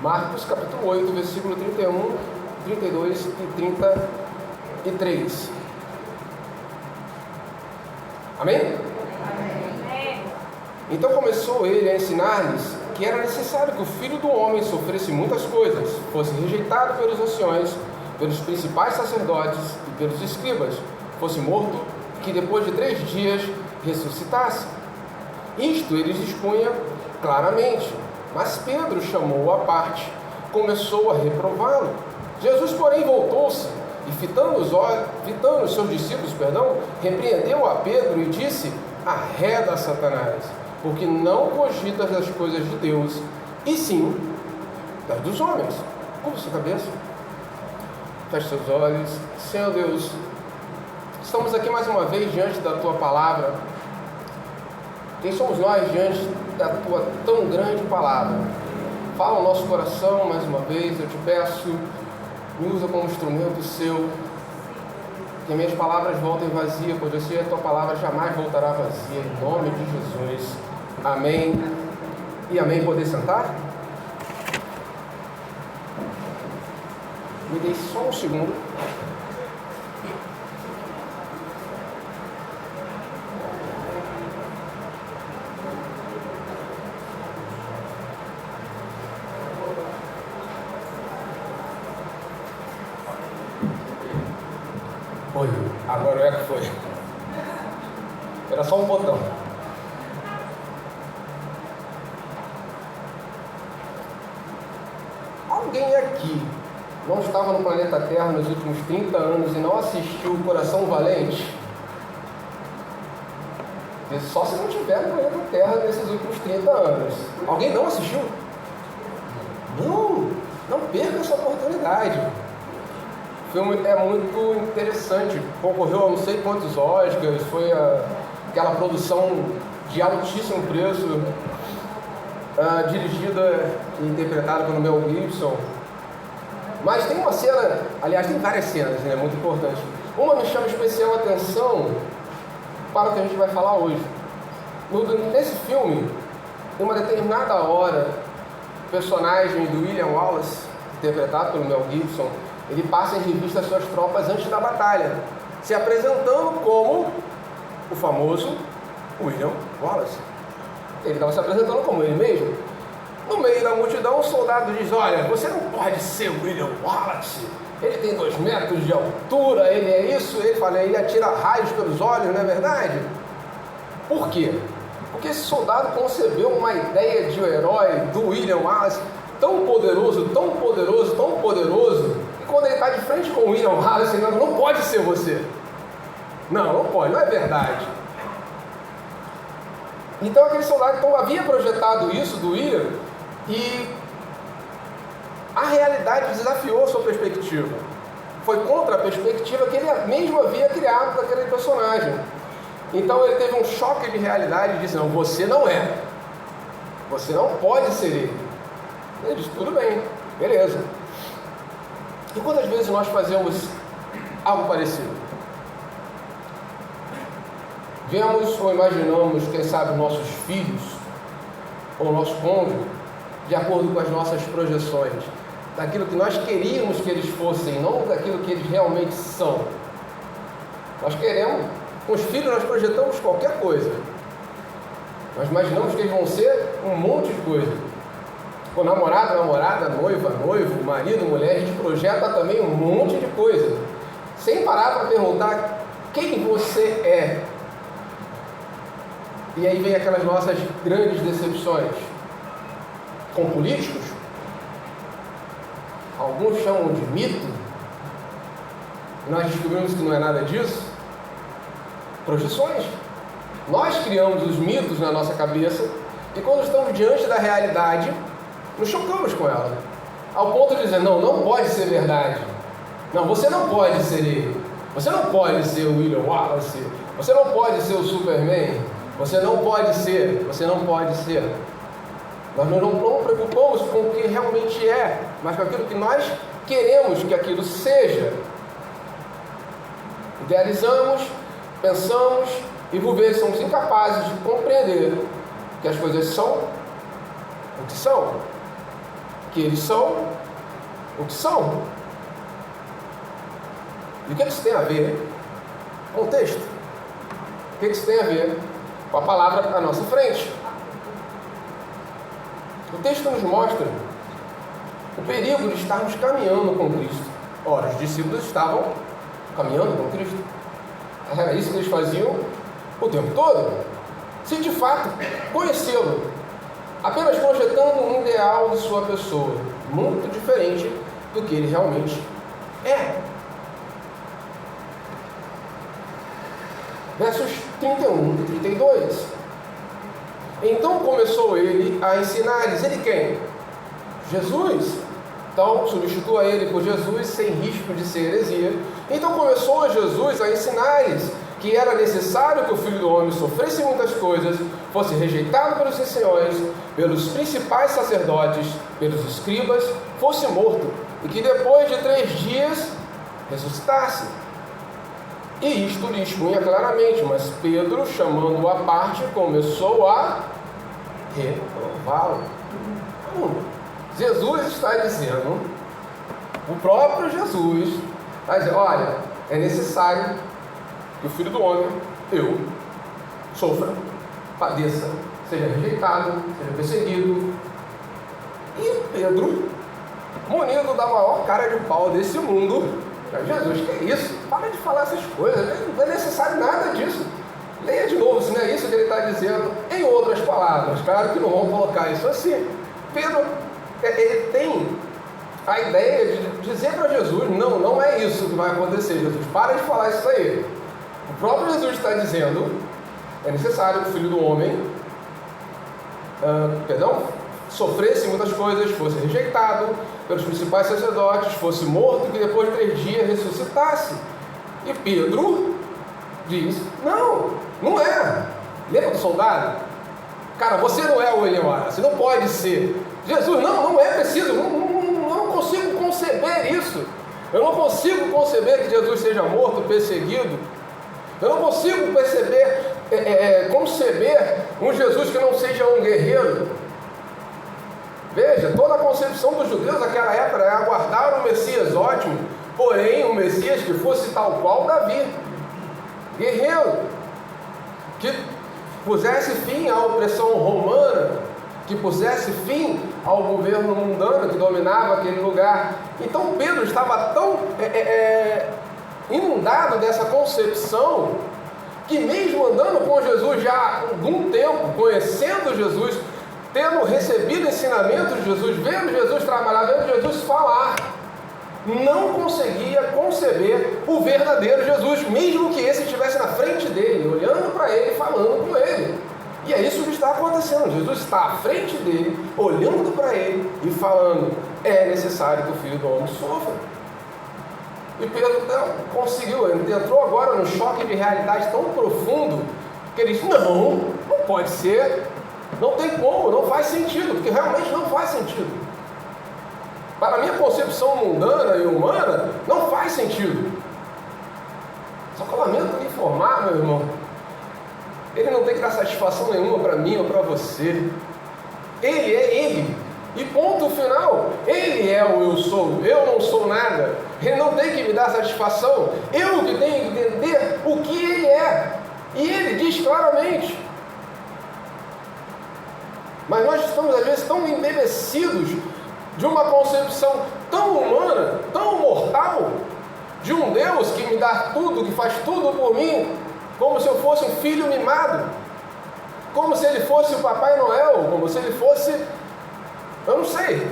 Marcos capítulo 8, versículo 31, 32 e 33. Amém? Amém. Então começou ele a ensinar-lhes que era necessário que o Filho do Homem sofresse muitas coisas, fosse rejeitado pelos anciões, pelos principais sacerdotes e pelos escribas, fosse morto, e que depois de 3 dias ressuscitasse. Isto ele expunha claramente, mas Pedro chamou-o à parte, começou a reprová-lo. Jesus, porém, voltou-se e, fitando os seus discípulos, repreendeu a Pedro e disse: arreda, Satanás, porque não cogitas das coisas de Deus, e sim das dos homens. Curva sua cabeça, feche seus olhos. Senhor Deus, estamos aqui mais uma vez diante da Tua palavra. Quem somos nós diante da Tua tão grande palavra? Fala o nosso coração mais uma vez, eu te peço, me usa como instrumento seu, que minhas palavras voltem vazias, pois eu sei a Tua palavra jamais voltará vazia, em nome de Jesus. Amém e amém. Poder sentar? Me dê só um segundo. Oi, agora é que foi. Era só um botão. Alguém aqui não estava no planeta Terra nos últimos 30 anos e não assistiu o Coração Valente? Só se não tiver no planeta Terra nesses últimos 30 anos. Alguém não assistiu? Não perca essa oportunidade. O filme é muito interessante, concorreu a não sei quantos Oscars, foi aquela produção de altíssimo preço, dirigida e interpretada pelo Mel Gibson. Mas tem uma cena, aliás tem várias cenas, né, muito importantes. Uma me chama especial atenção para o que a gente vai falar hoje. Nesse filme, em uma determinada hora, o personagem do William Wallace, interpretado pelo Mel Gibson, ele passa em revista as suas tropas antes da batalha, se apresentando como o famoso William Wallace. Ele estava se apresentando como ele mesmo. No meio da multidão, um soldado diz: olha, você não pode ser William Wallace, ele tem 2 metros de altura, ele é isso. Ele fala, ele atira raios pelos olhos, não é verdade? Por quê? Porque esse soldado concebeu uma ideia de um herói do William Wallace tão poderoso, tão poderoso, tão poderoso, que quando ele está de frente com o William Wallace, ele não pode ser você. Não pode, não é verdade. Então aquele soldado havia projetado isso do William, e a realidade desafiou a sua perspectiva. Foi contra a perspectiva que ele mesmo havia criado daquele personagem. Então ele teve um choque de realidade e disse: não, você não é. Você não pode ser ele. Ele disse: tudo bem, beleza. E quantas vezes nós fazemos algo parecido? Vemos ou imaginamos, quem sabe, nossos filhos ou nosso cônjuge de acordo com as nossas projeções, daquilo que nós queríamos que eles fossem, não daquilo que eles realmente são. Nós queremos, com os filhos nós projetamos qualquer coisa. Nós imaginamos que eles vão ser um monte de coisa. Com namorado, namorada, noiva, noivo, marido, mulher, a gente projeta também um monte de coisa, sem parar para perguntar quem você é. E aí vem aquelas nossas grandes decepções. Com políticos, alguns chamam de mito, e nós descobrimos que não é nada disso. Projeções. Nós criamos os mitos na nossa cabeça, e quando estamos diante da realidade, nos chocamos com ela, ao ponto de dizer: não pode ser verdade. Não, você não pode ser ele. Você não pode ser o William Wallace. Você não pode ser o Superman. Você não pode ser. Nós não preocupamos com o que realmente é, mas com aquilo que nós queremos que aquilo seja. Idealizamos, pensamos e por vezes somos incapazes de compreender que as coisas são o que são. que eles são o que são. E o que isso tem a ver com o texto? O que isso tem a ver com a palavra à nossa frente? O texto nos mostra o perigo de estarmos caminhando com Cristo. Ora, os discípulos estavam caminhando com Cristo. Era isso que eles faziam o tempo todo. Se de fato conhecê-lo, apenas projetando um ideal de sua pessoa, muito diferente do que ele realmente é. Versos 31 e 32. Então começou ele a ensinar-lhes. Ele quem? Jesus. Então substitua ele por Jesus sem risco de ser heresia. Então começou Jesus a ensinar-lhes que era necessário que o Filho do Homem sofresse muitas coisas, fosse rejeitado pelos anciões, pelos principais sacerdotes, pelos escribas, fosse morto, e que depois de 3 dias ressuscitasse. E isto lhe expunha claramente, mas Pedro, chamando-o à parte, começou a reprová-lo. Jesus está dizendo, o próprio Jesus está dizendo, olha, é necessário que o Filho do Homem, eu, sofra, padeça, seja rejeitado, seja perseguido. E Pedro, munido da maior cara de pau desse mundo, Jesus, que é isso? Para de falar essas coisas, não é necessário nada disso. Leia de novo, se não é isso que ele está dizendo, em outras palavras. Claro que não vão colocar isso assim. Pedro, ele tem a ideia de dizer para Jesus, não é isso que vai acontecer, Jesus, para de falar isso aí. O próprio Jesus está dizendo, é necessário que o Filho do Homem, sofresse muitas coisas, fosse rejeitado pelos principais sacerdotes, fosse morto, que depois de 3 dias ressuscitasse. E Pedro diz, não é. Lembra do soldado? Cara, você não é o Eliora, você não pode ser. Jesus, não é preciso, não consigo conceber isso. Eu não consigo conceber que Jesus seja morto, perseguido. Eu não consigo conceber um Jesus que não seja um guerreiro. Veja, toda a concepção dos judeus naquela época era aguardar um Messias ótimo, porém um Messias que fosse tal qual Davi, guerreiro, que pusesse fim à opressão romana, que pusesse fim ao governo mundano que dominava aquele lugar. Então Pedro estava tão inundado dessa concepção, que mesmo andando com Jesus já há algum tempo, conhecendo Jesus, tendo recebido ensinamentos de Jesus, vendo Jesus trabalhar, vendo Jesus falar, não conseguia conceber o verdadeiro Jesus, mesmo que esse estivesse na frente dele, olhando para ele, falando com ele. E é isso que está acontecendo. Jesus está à frente dele, olhando para ele e falando, é necessário que o Filho do Homem sofra. E Pedro conseguiu, ele entrou agora num choque de realidade tão profundo, que ele disse, não pode ser, não tem como, não faz sentido, porque realmente não faz sentido. Para a minha concepção mundana e humana, não faz sentido. Só que eu lamento lhe informar, meu irmão, ele não tem que dar satisfação nenhuma para mim ou para você. Ele é ele. E ponto final. Ele é o eu sou. Eu não sou nada. Ele não tem que me dar satisfação. Eu que tenho que entender o que ele é. E ele diz claramente. Mas nós estamos às vezes tão embebecidos de uma concepção tão humana, tão mortal, de um Deus que me dá tudo, que faz tudo por mim, como se eu fosse um filho mimado, como se ele fosse o Papai Noel, como se ele fosse, eu não sei,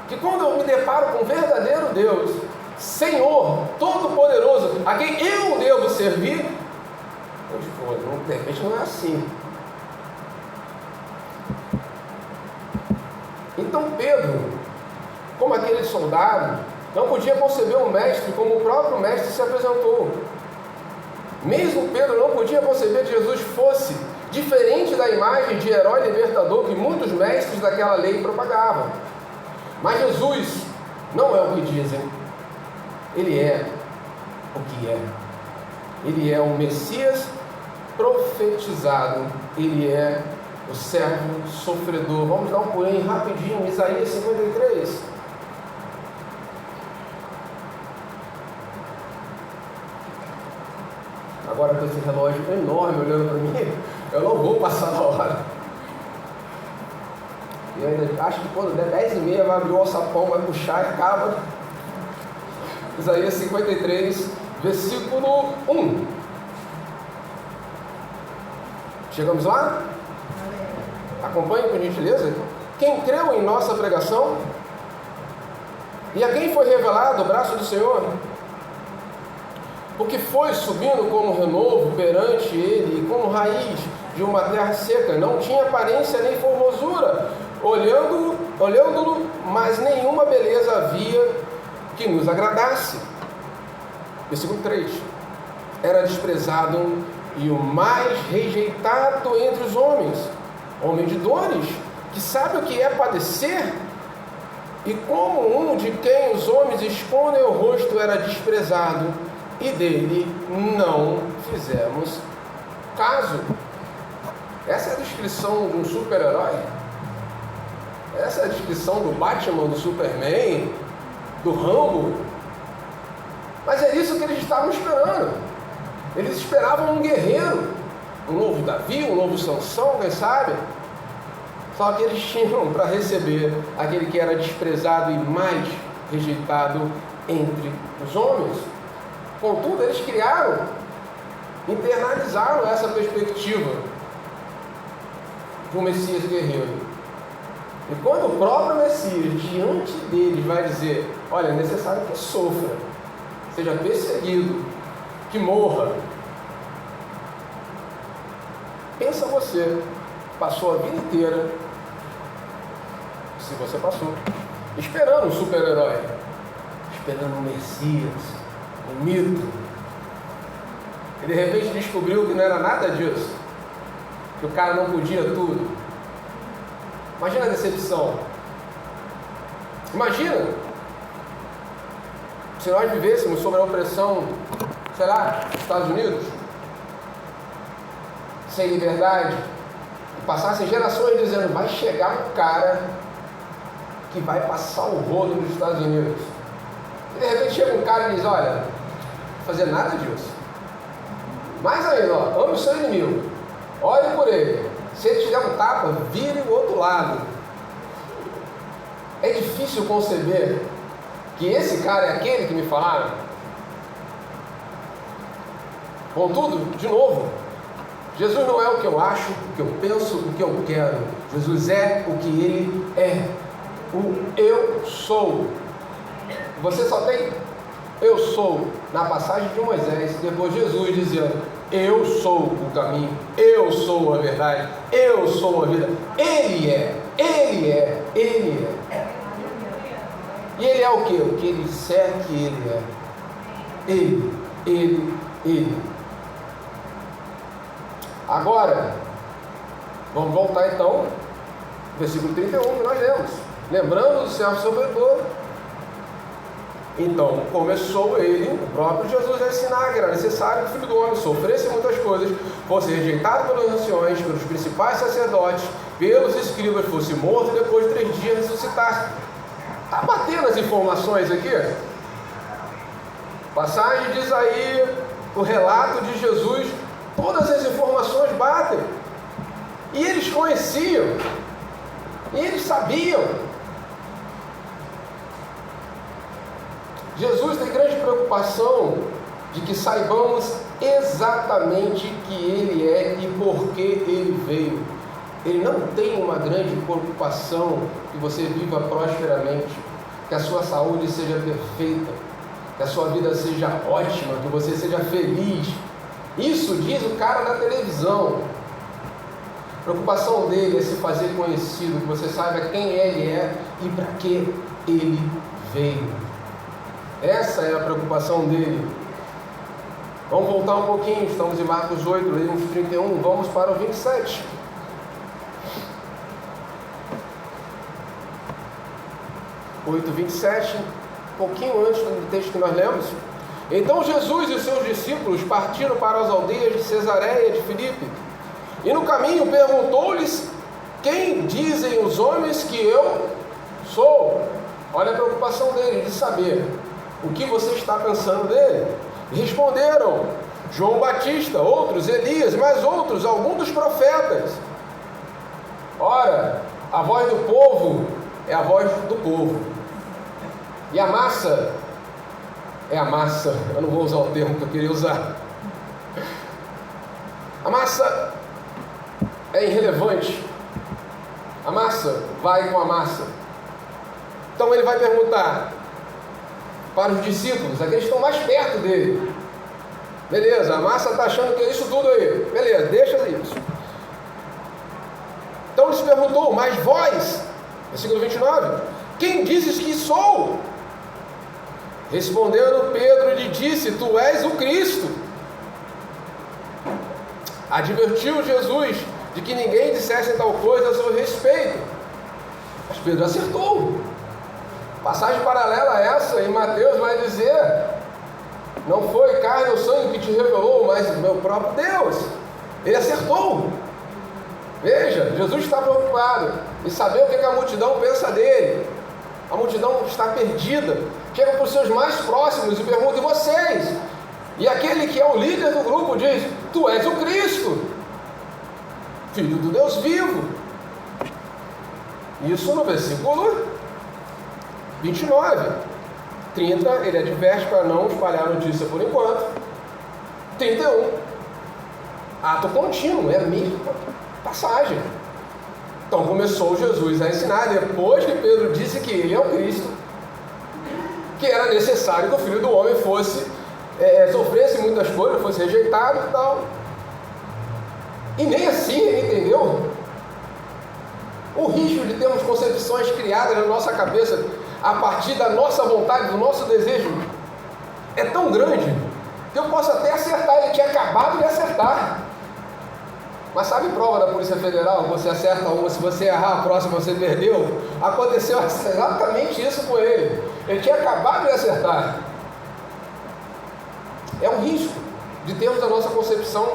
que quando eu me deparo com o verdadeiro Deus, Senhor, Todo-Poderoso, a quem eu devo servir, de repente não é assim. Então Pedro, como aquele soldado, não podia conceber o mestre como o próprio mestre se apresentou. Mesmo Pedro não podia conceber que Jesus fosse diferente da imagem de herói libertador que muitos mestres daquela lei propagavam. Mas Jesus não é o que dizem. Ele é o que é. Ele é o Messias profetizado. Ele é o o servo sofredor. Vamos dar um pulinho rapidinho, Isaías 53. Agora com esse relógio enorme olhando para mim, eu não vou passar na hora. E ainda acho que quando der 10h30 vai abrir o alçapão, vai puxar e acaba. Isaías 53, versículo 1. Chegamos lá? Acompanhe por gentileza. Quem creu em nossa pregação? E a quem foi revelado o braço do Senhor? Porque foi subindo como renovo perante ele, e como raiz de uma terra seca. Não tinha aparência nem formosura, olhando-lo, mas nenhuma beleza havia que nos agradasse. Versículo 3. Era desprezado e o mais rejeitado entre os homens, homem de dores, que sabe o que é padecer, e como um de quem os homens escondem o rosto, era desprezado, e dele não fizemos caso. Essa é a descrição de um super-herói. Essa é a descrição do Batman, do Superman, do Rambo. Mas é isso que eles estavam esperando. Eles esperavam um guerreiro, um novo Davi, um novo Sansão, quem sabe? Só que eles tinham para receber aquele que era desprezado e mais rejeitado entre os homens. Contudo, eles internalizaram essa perspectiva de um Messias guerreiro. E quando o próprio Messias, diante deles, vai dizer: olha, é necessário que sofra, seja perseguido, que morra. Pensa você, passou a vida inteira, se você passou, esperando um super-herói, esperando um Messias, um mito, e de repente descobriu que não era nada disso, que o cara não podia tudo. Imagina a decepção. Imagina se nós vivêssemos sob a opressão, sei lá, dos Estados Unidos, sem liberdade, e passassem gerações dizendo: vai chegar um cara que vai passar o rolo nos Estados Unidos. E de repente chega um cara e diz: olha, não vou fazer nada disso. Mais ainda, ame o seu inimigo, olhe por ele. Se ele te der um tapa, vire o outro lado. É difícil conceber que esse cara é aquele que me falaram. Contudo, de novo, Jesus não é o que eu acho, o que eu penso, o que eu quero. Jesus é o que Ele é. O eu sou. Você só tem eu sou na passagem de Moisés, depois Jesus dizendo: eu sou o caminho, eu sou a verdade, eu sou a vida. Ele é, Ele é, Ele é. E Ele é o que? O que Ele disser que Ele é. Ele. Agora, vamos voltar então, versículo 31 que nós lemos. Lembrando do servo sofredor. Então começou ele, o próprio Jesus, a ensinar que era necessário que o Filho do Homem sofresse muitas coisas, fosse rejeitado pelos anciões, pelos principais sacerdotes, pelos escribas, fosse morto e depois de 3 dias ressuscitasse. Está batendo as informações aqui? Passagem de Isaías, o relato de Jesus, todas as informações batem. E eles conheciam, e eles sabiam. Jesus tem grande preocupação de que saibamos exatamente que Ele é e por que Ele veio. Ele não tem uma grande preocupação que você viva prosperamente, que a sua saúde seja perfeita, que a sua vida seja ótima, que você seja feliz. Isso diz o cara na televisão. A preocupação dele é se fazer conhecido, que você saiba quem Ele é e para que Ele veio. Essa é a preocupação dele. Vamos voltar um pouquinho, estamos em Marcos 8, lemos 31, vamos para o 27. (8, 27), um pouquinho antes do texto que nós lemos. Então Jesus e os seus discípulos partiram para as aldeias de Cesareia de Filipe, e no caminho perguntou-lhes quem dizem os homens que eu sou? Olha a preocupação dele de saber o que você está pensando dele. Responderam: João Batista, outros Elias, mais outros, alguns dos profetas. Ora, a voz do povo é a voz do povo, e a massa é a massa. Eu não vou usar o termo que eu queria usar. A massa é irrelevante. A massa vai com a massa. Então ele vai perguntar para os discípulos, aqueles que estão mais perto dele. Beleza, a massa está achando que é isso tudo aí. Beleza, deixa isso. Então ele se perguntou: mas vós, versículo 29, quem dizes que sou? Respondendo Pedro, lhe disse: tu és o Cristo. Advertiu Jesus de que ninguém dissesse tal coisa a seu respeito. Mas Pedro acertou. Passagem paralela a essa, em Mateus vai dizer: não foi carne ou sangue que te revelou, mas o meu próprio Deus. Ele acertou. Veja, Jesus está preocupado em saber o que a multidão pensa dele. A multidão está perdida. Chega para os seus mais próximos e pergunta: e vocês? E aquele que é o líder do grupo diz: tu és o Cristo, Filho do Deus vivo. Isso no versículo 29. 30, ele adverte para não espalhar a notícia por enquanto. 31, ato contínuo, é a mesma passagem. Então começou Jesus a ensinar, depois que Pedro disse que ele é o Cristo, que era necessário que o Filho do Homem fosse, sofresse muitas coisas, fosse rejeitado e tal. E nem assim ele entendeu o risco de termos concepções criadas na nossa cabeça a partir da nossa vontade, do nosso desejo, é tão grande que eu posso até acertar. Ele tinha acabado de acertar. Mas sabe prova da Polícia Federal? Você acerta uma, se você errar a próxima você perdeu. Aconteceu exatamente isso com ele. Ele tinha acabado de acertar. É um risco de termos a nossa concepção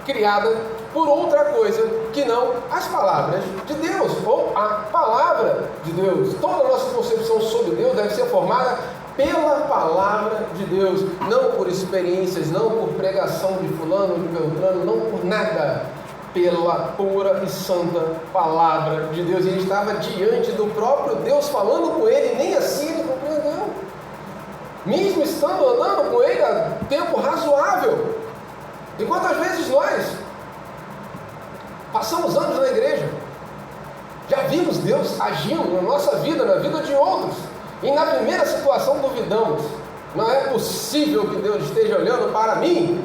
criada por outra coisa que não as palavras de Deus, ou a palavra de Deus. Toda a nossa concepção sobre Deus deve ser formada pela palavra de Deus, não por experiências, não por pregação de fulano, de beltrano, não por nada, pela pura e santa palavra de Deus. E ele estava diante do próprio Deus falando com ele, e nem assim ele compreendeu, mesmo estando andando com ele há tempo razoável. E quantas vezes nós passamos anos na igreja, já vimos Deus agindo na nossa vida, na vida de outros, e na primeira situação duvidamos: não é possível que Deus esteja olhando para mim.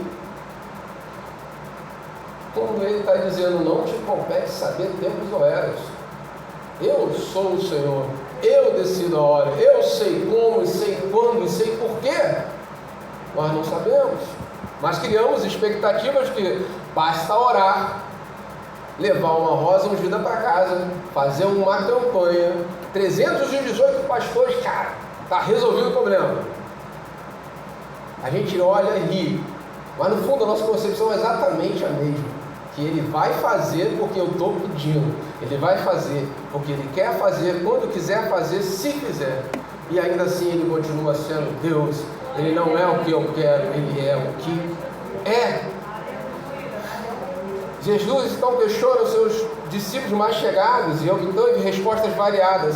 Quando ele está dizendo: não te compete saber tempos ou eras, eu sou o Senhor, eu decido a hora, eu sei como, e sei quando, e sei porquê. Nós não sabemos, mas criamos expectativas que basta orar, levar uma rosa ungida para casa, fazer uma campanha, 318 pastores, cara, está resolvido o problema. A gente olha e ri, mas no fundo a nossa concepção é exatamente a mesma. Que ele vai fazer porque eu estou pedindo, ele vai fazer porque ele quer fazer, quando quiser fazer, se fizer. E ainda assim ele continua sendo Deus. Ele não é o que eu quero, ele é o que é. Jesus então questiona os seus discípulos mais chegados e obteve respostas variadas.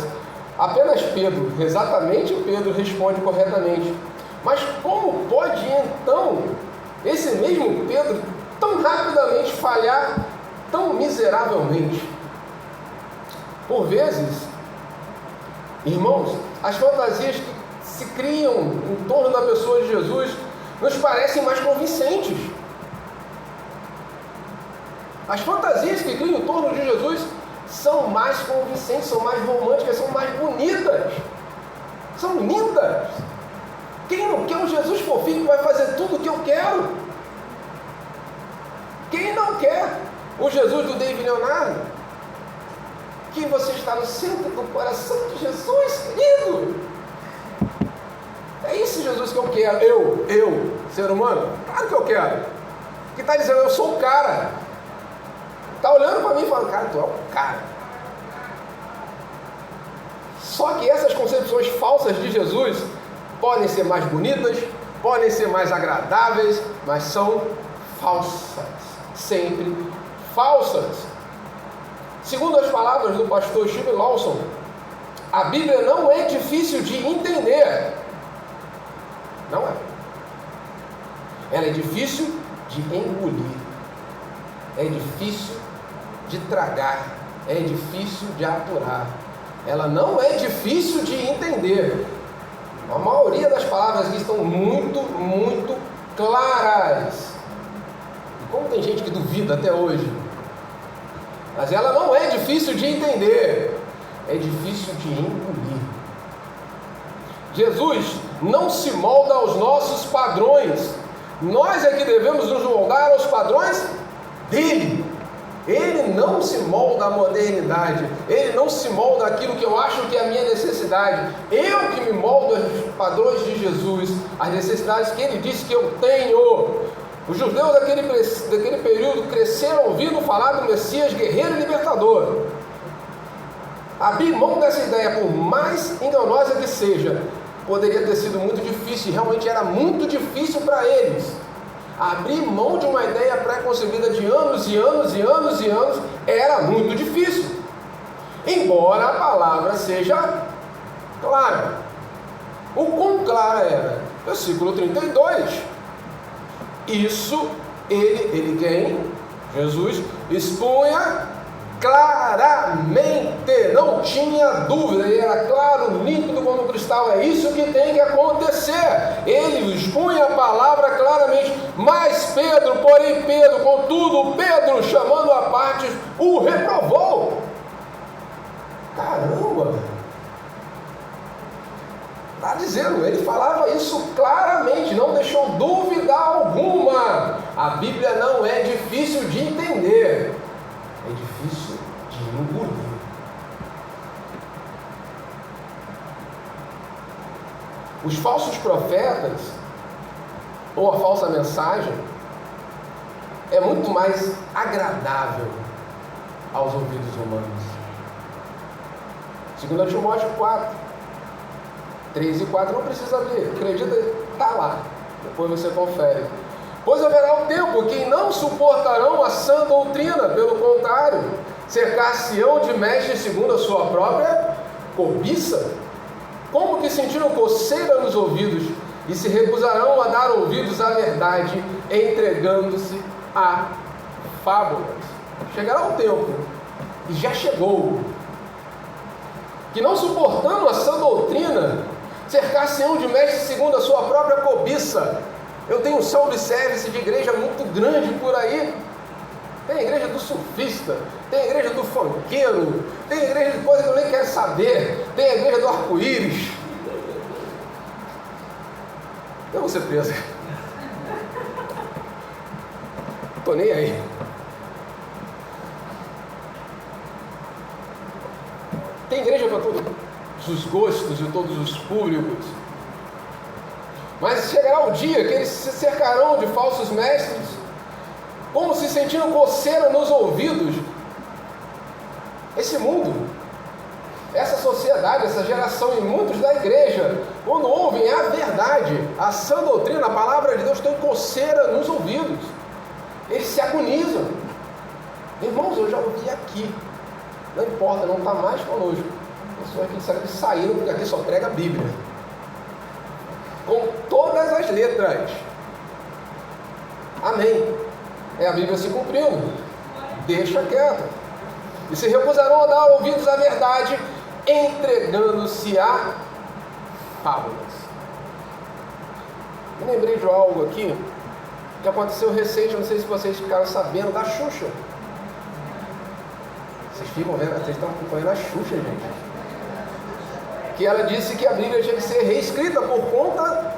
Apenas Pedro, exatamente Pedro, responde corretamente. Mas como pode então esse mesmo Pedro tão rapidamente falhar tão miseravelmente? Por vezes, irmãos, as fantasias que se criam em torno da pessoa de Jesus nos parecem mais convincentes. As fantasias que criam em torno de Jesus são mais convincentes, são mais românticas, são mais bonitas, são lindas. Quem não quer um Jesus fofinho que vai fazer tudo o que eu quero? Quem não quer o Jesus do David Leonardo? Que você está no centro do coração de Jesus, querido. É esse Jesus que eu quero. Eu, ser humano, claro que eu quero. Que está dizendo: eu sou o cara. Está olhando para mim e falando, cara, tu é um cara. Só que essas concepções falsas de Jesus podem ser mais bonitas, podem ser mais agradáveis, mas são falsas, sempre falsas. Segundo as palavras do pastor Steve Lawson, a Bíblia não é difícil de entender. Não é. Ela é difícil de engolir. É difícil de tragar. É difícil de aturar. Ela não é difícil de entender. A maioria das palavras aqui estão muito, muito claras. E como tem gente que duvida até hoje. Mas ela não é difícil de entender. É difícil de engolir. Jesus não se molda aos nossos padrões. Nós é que devemos nos moldar aos padrões dele. Ele não se molda à modernidade. Ele não se molda àquilo que eu acho que é a minha necessidade. Eu que me moldo aos padrões de Jesus, as necessidades que ele disse que eu tenho. Os judeus daquele período cresceram ouvindo falar do Messias guerreiro e libertador. Abrir mão dessa ideia, por mais enganosa que seja, poderia ter sido muito difícil, realmente era muito difícil para eles. Abrir mão de uma ideia pré-concebida de anos e anos e anos e anos era muito difícil. Embora a palavra seja clara. O quão clara era? Versículo 32. Isso ele quem? Jesus expunha claramente, não tinha dúvida, ele era claro, límpido como um cristal. É isso que tem que acontecer. Ele expunha a palavra claramente, mas contudo, Pedro, chamando a parte, o reprovou. Caramba! Está dizendo, ele falava isso claramente, não deixou dúvida alguma. A Bíblia não é difícil de entender, é difícil de engolir. Os falsos profetas, ou a falsa mensagem, é muito mais agradável aos ouvidos humanos. 2 Timóteo 4, 3 e 4, não precisa ler, acredita, está lá, depois você confere. Pois haverá um tempo que não suportarão a sã doutrina, pelo contrário, cercar-se-ão de mestres segundo a sua própria cobiça, como que sentiram coceira nos ouvidos, e se recusarão a dar ouvidos à verdade, entregando-se a fábulas. Chegará um tempo, e já chegou, que não suportando a sã doutrina, cercar-se-ão de mestres segundo a sua própria cobiça. Eu tenho um sound service de igreja muito grande por aí. Tem a igreja do surfista, tem a igreja do funkeiro, tem a igreja de coisa que eu nem quero saber, tem a igreja do arco-íris. Então você pensa, tô nem aí. Tem igreja para todos os gostos e todos os públicos. Mas chegará o dia que eles se cercarão de falsos mestres, como se sentindo coceira nos ouvidos. Esse mundo, essa sociedade, essa geração e muitos da igreja, quando ouvem a verdade, a sã doutrina, a palavra de Deus, tem coceira nos ouvidos. Eles se agonizam. Irmãos, eu já ouvi aqui. Não importa, não está mais conosco. Pessoas que disseram que saíram, porque aqui só prega a Bíblia. Com todas as letras. Amém. É a Bíblia se cumprindo. Deixa quieto. E se recusarão a dar ouvidos à verdade, entregando-se a fábulas. Me lembrei de algo aqui que aconteceu recente, não sei se vocês ficaram sabendo, da Xuxa. Vocês ficam vendo, vocês estão acompanhando a Xuxa, gente. Que ela disse que a Bíblia tinha que ser reescrita por conta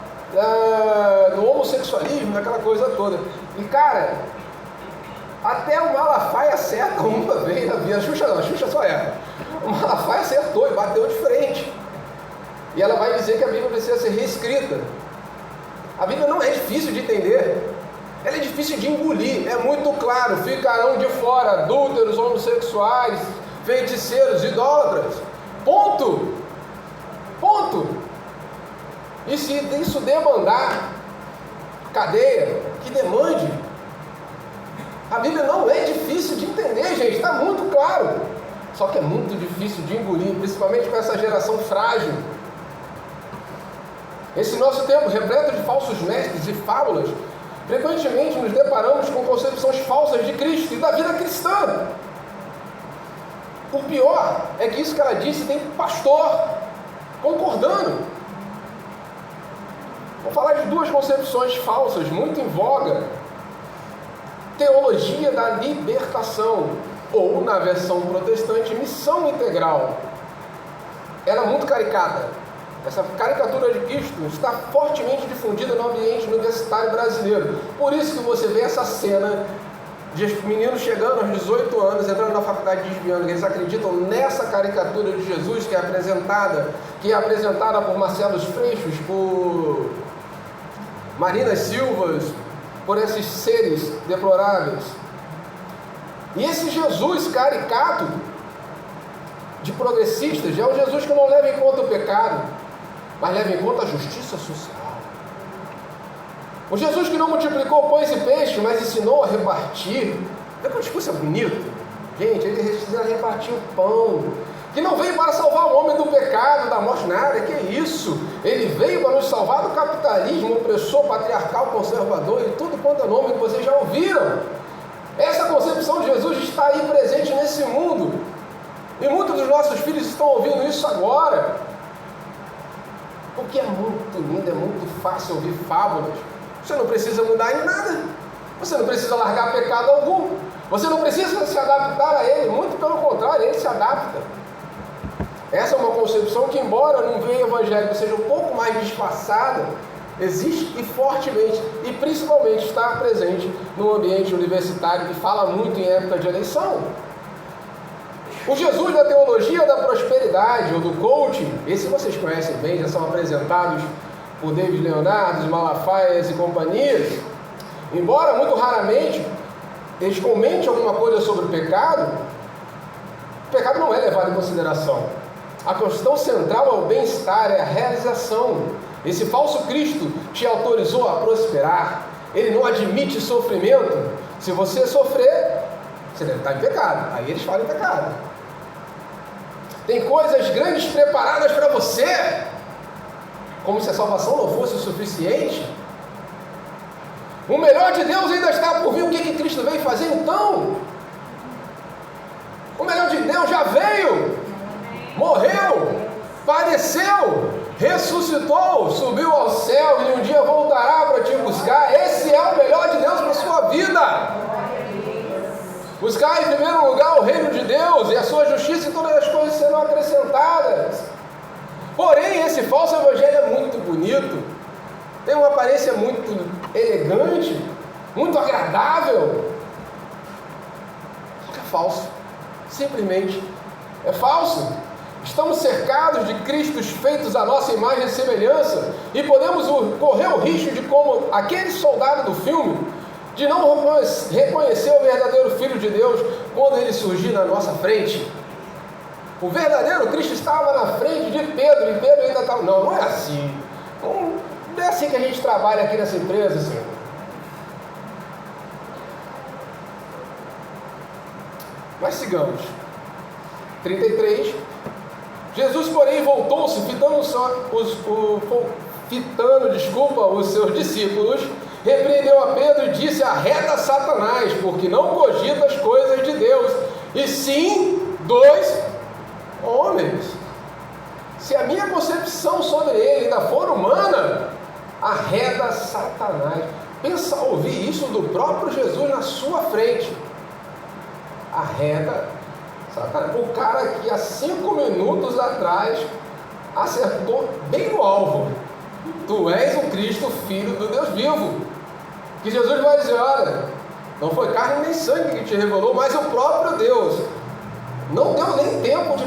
do homossexualismo, daquela coisa toda. E cara, até o Malafaia acerta uma vez na vida. A Xuxa não, a Xuxa só erra. O Malafaia acertou e bateu de frente. E ela vai dizer que a Bíblia precisa ser reescrita. A Bíblia não é difícil de entender. ela é difícil de engolir, é muito claro, ficarão de fora adúlteros, homossexuais, feiticeiros, idólatras. Ponto. Ponto. E se isso demandar cadeia, que demande. A Bíblia não é difícil de entender, gente, está muito claro. Só que é muito difícil de engolir, principalmente com essa geração frágil. Esse nosso tempo, repleto de falsos mestres e fábulas, frequentemente nos deparamos com concepções falsas de Cristo e da vida cristã. O pior é que isso que ela disse tem pastor concordando. Vou falar de duas concepções falsas muito em voga. Teologia da libertação, ou, na versão protestante, missão integral. Ela é muito caricata. Essa caricatura de Cristo está fortemente difundida no ambiente universitário brasileiro. Por isso que você vê essa cena de meninos chegando aos 18 anos, entrando na faculdade desviando, eles acreditam nessa caricatura de Jesus que é apresentada por Marcelo Freixos, por Marina Silvas, por esses seres deploráveis. E esse Jesus caricato de progressistas é um Jesus que não leva em conta o pecado, mas leva em conta a justiça social. O Jesus que não multiplicou pães e peixes, mas ensinou a repartir. Vê que o discurso é bonito? Gente, ele ensina a repartir o pão. Que não veio para salvar o homem do pecado, da morte, nada, que é isso? Ele veio para nos salvar do capitalismo opressor, patriarcal, conservador e tudo quanto é nome que vocês já ouviram. Essa concepção de Jesus está aí presente nesse mundo. E muitos dos nossos filhos estão ouvindo isso agora. Porque é muito lindo, é muito fácil ouvir fábulas. Você não precisa mudar em nada. Você não precisa largar pecado algum. Você não precisa se adaptar a ele. Muito pelo contrário, ele se adapta. Essa é uma concepção que, embora no meio evangélico seja um pouco mais disfarçada, existe e fortemente, e principalmente está presente no ambiente universitário, que fala muito em época de eleição. O Jesus da teologia da prosperidade, ou do coaching, esse vocês conhecem bem, já são apresentados por David Leonardo, Malafaia e companhias. Embora muito raramente eles comentem alguma coisa sobre o pecado não é levado em consideração. A questão central é o bem-estar, é a realização. Esse falso Cristo te autorizou a prosperar. Ele não admite sofrimento. Se você sofrer, você deve estar em pecado. Aí eles falam em pecado. Tem coisas grandes preparadas para você. Como se a salvação não fosse o suficiente. O melhor de Deus ainda está por vir. O que Cristo veio fazer então? O melhor de Deus já veio, morreu, padeceu, ressuscitou, subiu ao céu e um dia voltará para te buscar. Esse é o melhor de Deus para a sua vida. Buscar em primeiro lugar o reino de Deus e a sua justiça, e todas as coisas serão acrescentadas. Porém, esse falso evangelho é muito bonito, tem uma aparência muito elegante, muito agradável, só que é falso. Simplesmente é falso. Estamos cercados de Cristos feitos à nossa imagem e semelhança, e podemos correr o risco de, como aquele soldado do filme, de não reconhecer o verdadeiro Filho de Deus quando ele surgir na nossa frente. O verdadeiro Cristo estava na frente de Pedro, e Pedro ainda estava... Não é assim. Não é assim que a gente trabalha aqui nessa empresa, Senhor. Mas sigamos. 33. Jesus, porém, voltou-se, fitando os seus discípulos, repreendeu a Pedro e disse: arreda Satanás, porque não cogita as coisas de Deus, e sim dos homens. Se a minha concepção sobre ele ainda for humana, arreda Satanás. Pensa ouvir isso do próprio Jesus na sua frente. Arreda Satanás. O cara que há 5 minutos atrás acertou bem no alvo. Tu és o Cristo, Filho do Deus vivo. Que Jesus vai dizer: olha, não foi carne nem sangue que te revelou, mas o próprio Deus. Não deu nem tempo de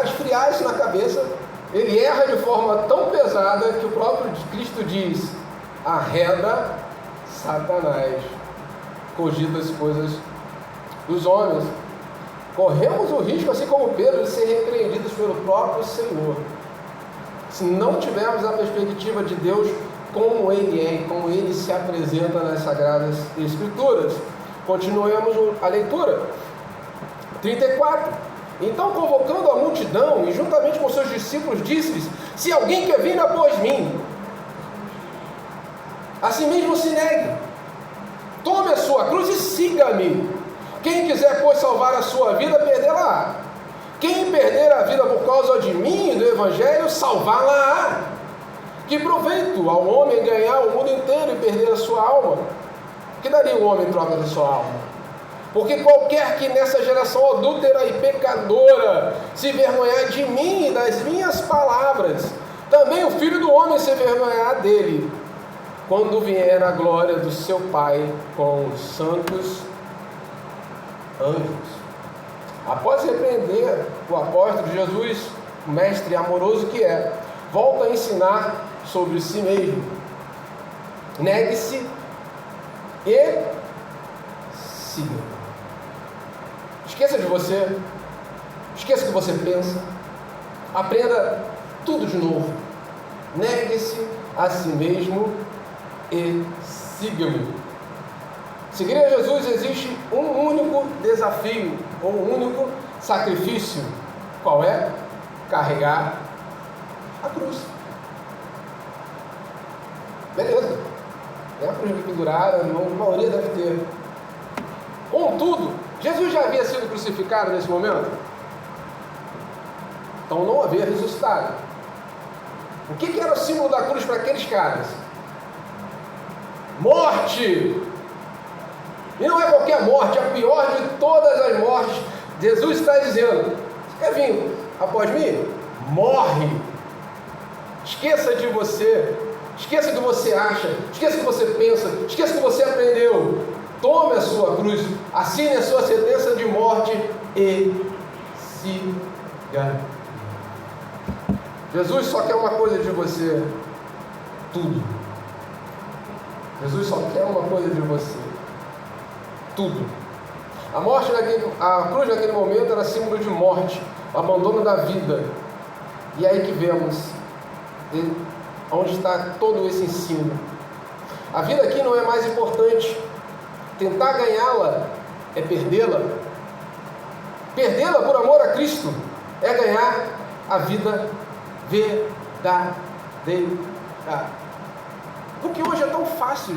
esfriar isso na cabeça. Ele erra de forma tão pesada que o próprio Cristo diz: arreda Satanás cogita as coisas dos homens. Corremos o risco, assim como Pedro, de ser repreendidos pelo próprio Senhor, se não tivermos a perspectiva de Deus como Ele é, como Ele se apresenta nas Sagradas Escrituras. Continuemos a leitura. 34. Então, convocando a multidão, e juntamente com seus discípulos, disse-lhes: se alguém quer vir após mim, assim mesmo se negue, tome a sua cruz e siga-me. Quem quiser, pois, salvar a sua vida, perdê-la-á. Quem perder a vida por causa de mim e do Evangelho, salvá-la-á. Que proveito ao homem ganhar o mundo inteiro e perder a sua alma? Que daria o homem em troca da sua alma? Porque qualquer que nessa geração adúltera e pecadora se envergonhar de mim e das minhas palavras, também o Filho do Homem se envergonhará dele, quando vier a glória do seu Pai com os santos anjos. Após repreender o apóstolo, Jesus, o mestre amoroso que é, volta a ensinar sobre si mesmo. Negue-se e siga. Esqueça de você, esqueça o que você pensa, aprenda tudo de novo. Negue-se a si mesmo e siga-me. Seguir a Jesus existe um único desafio, ou um único sacrifício. Qual é? Carregar a cruz. Beleza. É a cruz pendurada, a maioria deve ter. Contudo, Jesus já havia sido crucificado nesse momento? Então não havia ressuscitado. O que era o símbolo da cruz para aqueles caras? Morte! E não é qualquer morte, a pior de todas as mortes. Jesus está dizendo: você quer vir após mim? Morre! Esqueça de você, esqueça o que você acha, esqueça o que você pensa, esqueça o que você aprendeu. Tome a sua cruz, assine a sua sentença de morte e siga. Jesus só quer uma coisa de você: tudo. Jesus só quer uma coisa de você: tudo. A cruz naquele momento era símbolo de morte, o abandono da vida. E aí que vemos onde está todo esse ensino. A vida aqui não é mais importante. Tentar ganhá-la é perdê-la. Perdê-la por amor a Cristo é ganhar a vida verdadeira. Porque hoje é tão fácil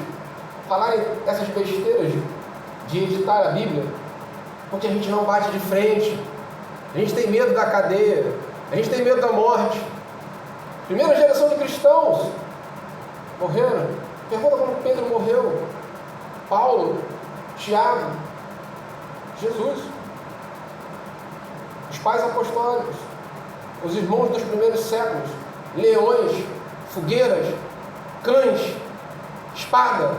falar essas besteiras de editar a Bíblia, porque a gente não bate de frente, a gente tem medo da cadeia, a gente tem medo da morte. Primeira geração de cristãos morreram. Pergunta como Pedro morreu, Paulo, Tiago, Jesus, os pais apostólicos, os irmãos dos primeiros séculos, leões, fogueiras, cães, espada,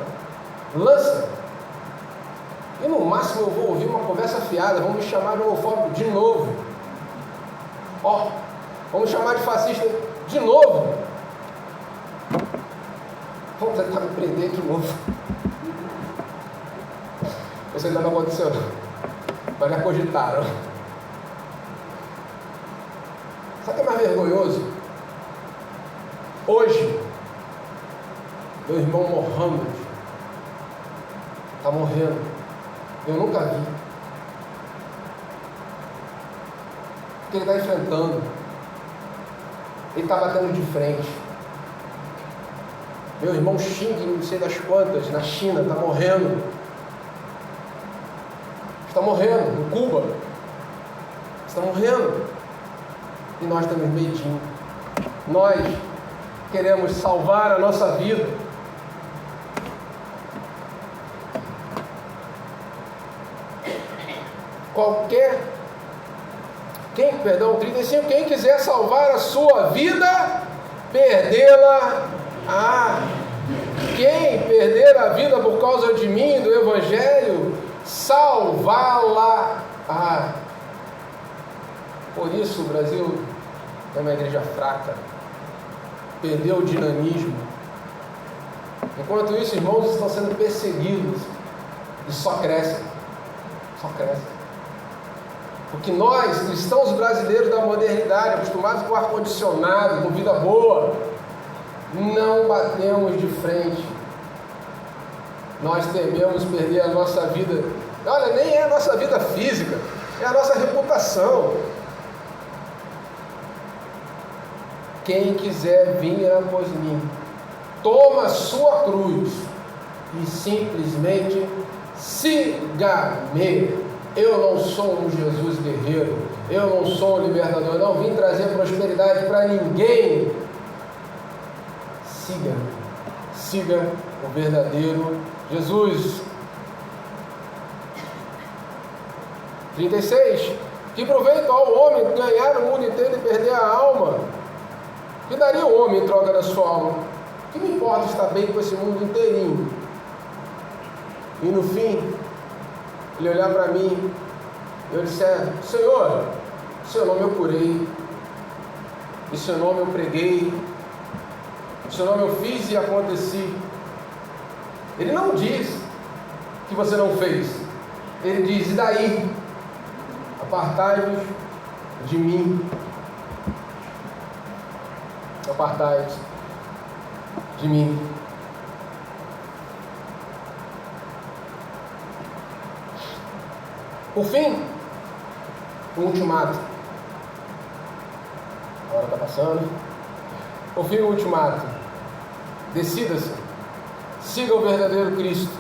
lança. E no máximo eu vou ouvir uma conversa fiada, vão me chamar de homofóbico de novo. Vamos chamar de fascista de novo. Vamos tentar me prender de novo. Isso ainda não aconteceu, mas já cogitaram. Sabe o que é mais vergonhoso? Hoje, meu irmão Mohammed está morrendo. Eu nunca vi. O que ele está enfrentando? Ele está batendo de frente. Meu irmão Xing, não sei das quantas, na China, está morrendo. Está morrendo, em Cuba. Está morrendo. E nós temos medinho. Nós queremos salvar a nossa vida. Quem quiser salvar a sua vida, perdê-la. Quem perder a vida por causa de mim, do Evangelho, salvá-la. Por isso o Brasil é uma igreja fraca, perdeu o dinamismo. Enquanto isso, irmãos estão sendo perseguidos e só crescem. Só crescem. Porque nós, cristãos brasileiros da modernidade, acostumados com ar-condicionado, com vida boa, não batemos de frente. Nós tememos perder a nossa vida. Olha, nem é a nossa vida física, é a nossa reputação. Quem quiser vir após mim, toma a sua cruz e simplesmente siga-me. Eu não sou um Jesus guerreiro, eu não sou um libertador, eu não vim trazer prosperidade para ninguém. Siga o verdadeiro Jesus. 36. Que proveito ao homem ganhar o mundo inteiro e perder a alma? Que daria o homem em troca da sua alma? Que me importa estar bem com esse mundo inteirinho? E no fim, ele olhar para mim e eu disser: Senhor, em seu nome eu curei, em seu nome eu preguei, em seu nome eu fiz e aconteci. Ele não diz que você não fez, ele diz: e daí? Apartai-vos de mim. Apartai-vos de mim. Por fim, um ultimato. A hora está passando. Por fim, um ultimato. Decida-se. Siga o verdadeiro Cristo.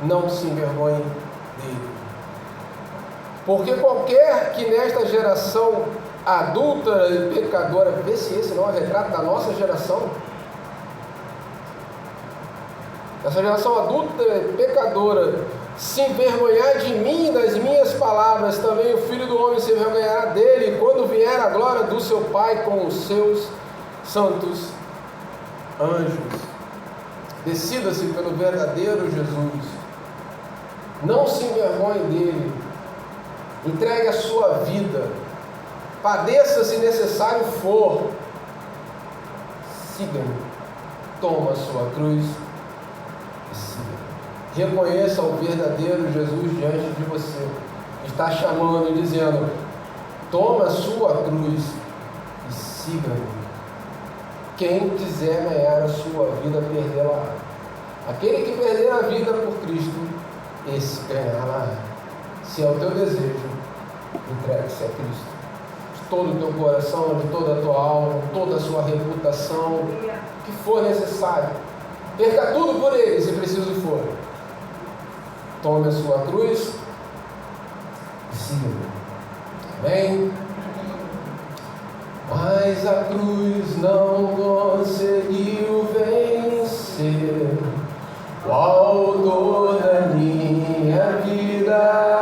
Não se envergonhe dele. Porque qualquer que nesta geração adúltera e pecadora, vê se esse não é retrato da nossa geração. Essa geração adúltera e pecadora se envergonhar de mim e das minhas palavras, também o Filho do Homem se envergonhará dele quando vier a glória do seu Pai com os seus santos anjos. Decida-se pelo verdadeiro Jesus. Não se envergonhe dele. Entregue a sua vida. Padeça se necessário for. Siga-me. Toma a sua cruz e siga. Reconheça o verdadeiro Jesus diante de você. Está chamando e dizendo: toma a sua cruz e siga-me. Quem quiser ganhar a sua vida, perdê-la. Aquele que perder a vida por Cristo, esse ganhará. Se é o teu desejo, entregue-se a Cristo. De todo o teu coração, de toda a tua alma, toda a sua reputação, o que for necessário. Perca tudo por ele, se preciso for. Tome a sua cruz e siga-me. Amém? Mas a cruz não conseguiu vencer o autor da minha vida.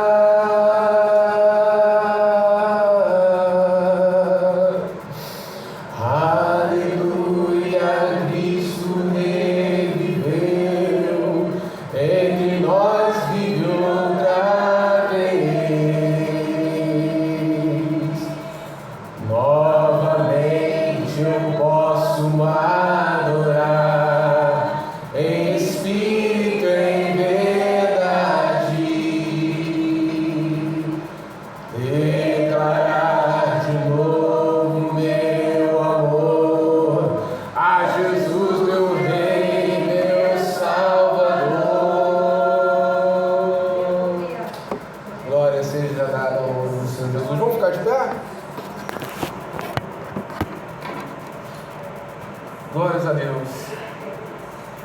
Glórias a Deus.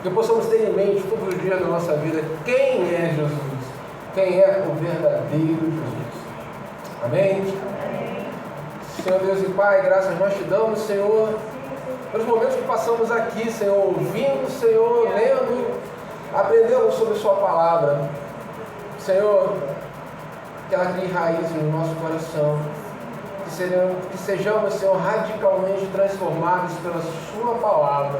Que possamos ter em mente todos os dias da nossa vida quem é Jesus, quem é o verdadeiro Jesus. Amém? Amém. Senhor Deus e Pai, graças nós te damos, Senhor, pelos momentos que passamos aqui, Senhor, ouvindo, Senhor, lendo, aprendendo sobre a Sua palavra. Senhor, que ela crie raízes no nosso coração, que sejamos, Senhor, radicalmente transformados pela Sua palavra,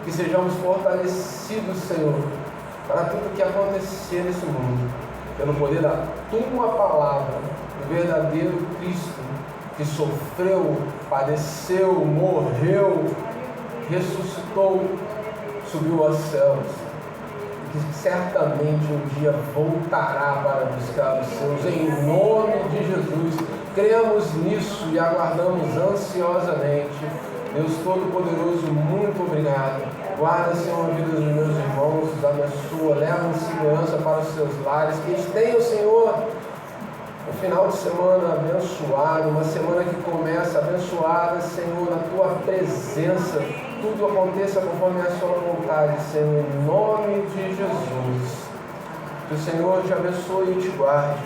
que sejamos fortalecidos, Senhor, para tudo que acontecer nesse mundo, pelo poder da Tua palavra, o verdadeiro Cristo, que sofreu, padeceu, morreu, ressuscitou subiu aos céus, que certamente um dia voltará para buscar os seus, em nome de Jesus. Cremos nisso e aguardamos ansiosamente. Deus Todo-Poderoso, muito obrigado. Guarda, Senhor, a vida dos meus irmãos, os abençoa, leva em segurança para os seus lares, que eles tenham, Senhor, um final de semana abençoado, uma semana que começa abençoada, Senhor, na Tua presença. Tudo aconteça conforme a Sua vontade, Senhor, em nome de Jesus. Que o Senhor te abençoe e te guarde.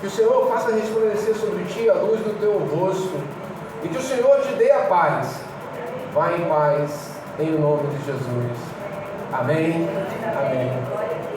Que o Senhor faça resplandecer sobre ti a luz do Teu rosto. E que o Senhor te dê a paz. Vá em paz, em nome de Jesus. Amém. Amém.